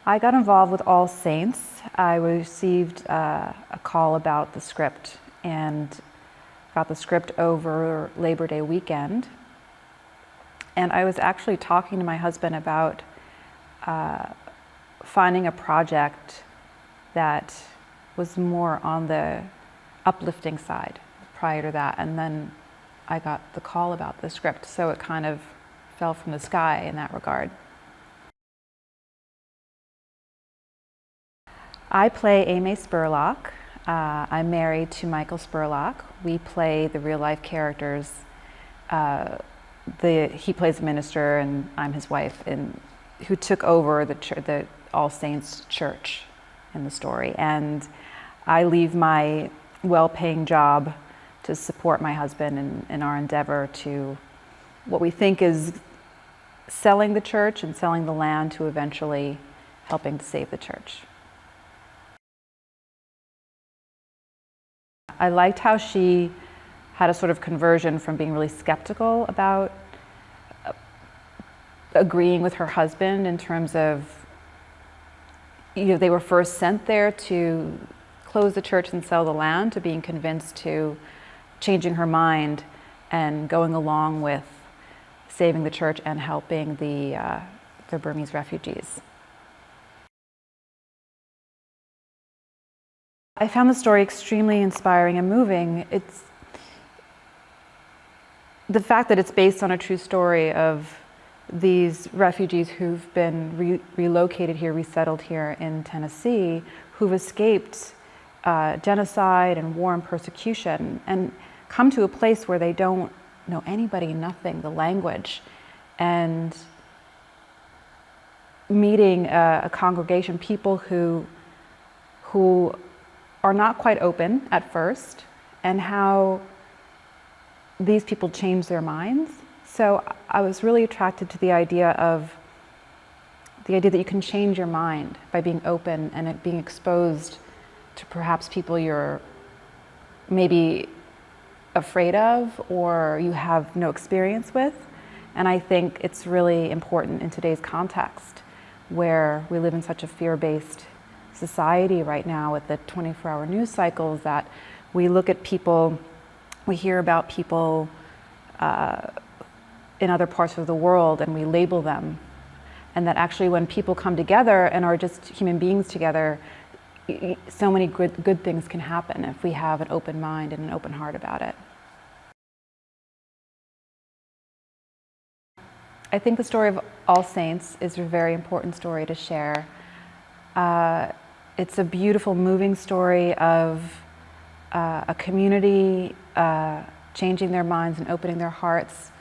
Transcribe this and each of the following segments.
I got involved with All Saints. I received a call about the script and got the script over Labor Day weekend. And I was actually talking to my husband about finding a project that was more on the uplifting side prior to that. And then I got the call about the script, so it kind of fell from the sky in that regard. I play Aimee Spurlock. I'm married to Michael Spurlock. We play the real life characters. He plays a minister and I'm his wife, who took over the All Saints Church in the story. And I leave my well-paying job to support my husband in our endeavor to what we think is selling the church and selling the land to eventually helping to save the church. I liked how she had a sort of conversion from being really skeptical about agreeing with her husband in terms of, they were first sent there to close the church and sell the land, to being convinced to changing her mind and going along with saving the church and helping the Burmese refugees. I found the story extremely inspiring and moving. It's the fact that it's based on a true story of these refugees who've been relocated here, resettled here in Tennessee, who've escaped genocide and war and persecution and come to a place where they don't know anybody, nothing, the language, and meeting a congregation, people who are not quite open at first, and how these people change their minds. So I was really attracted to the idea that you can change your mind by being open and it being exposed to perhaps people you're maybe afraid of or you have no experience with. And I think it's really important in today's context where we live in such a fear-based society right now with the 24-hour news cycles, that we look at people, we hear about people in other parts of the world and we label them. And that actually when people come together and are just human beings together, so many good things can happen if we have an open mind and an open heart about it. I think the story of All Saints is a very important story to share. It's a beautiful, moving story of a community changing their minds and opening their hearts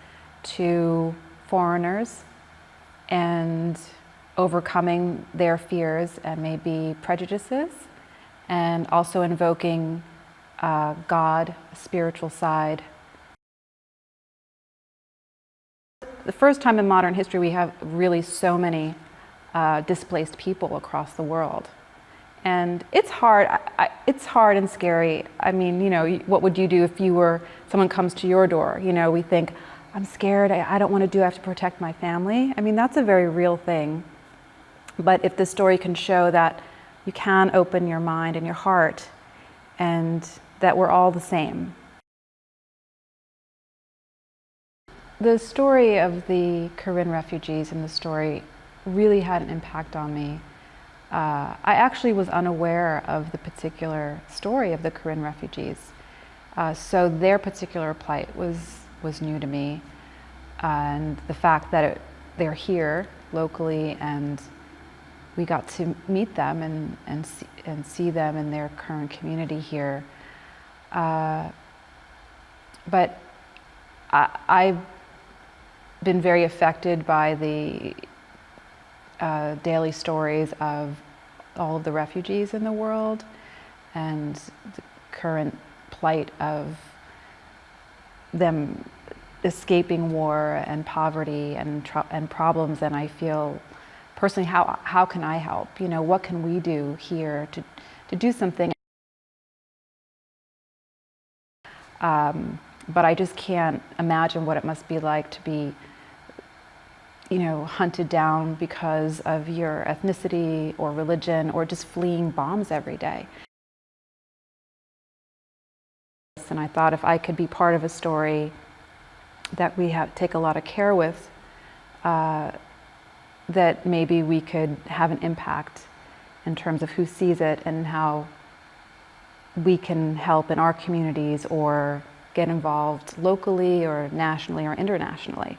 to foreigners and overcoming their fears and maybe prejudices, and also invoking God, a spiritual side. The first time in modern history we have really so many displaced people across the world. And it's hard. It's hard and scary. I mean, what would you do if someone comes to your door? We think, I'm scared. I don't want to I have to protect my family. I mean, that's a very real thing. But if the story can show that you can open your mind and your heart, and that we're all the same. The story of the Karen refugees in the story really had an impact on me. I actually was unaware of the particular story of the Karen refugees. So their particular plight was new to me. And the fact that they're here locally and we got to meet them and see them in their current community here. But I've been very affected by the daily stories of all of the refugees in the world and the current plight of them escaping war and poverty and problems. And I feel personally, how can I help? What can we do here to do something? But I just can't imagine what it must be like to be hunted down because of your ethnicity or religion, or just fleeing bombs every day. And I thought if I could be part of a story that we take a lot of care with, that maybe we could have an impact in terms of who sees it and how we can help in our communities or get involved locally or nationally or internationally.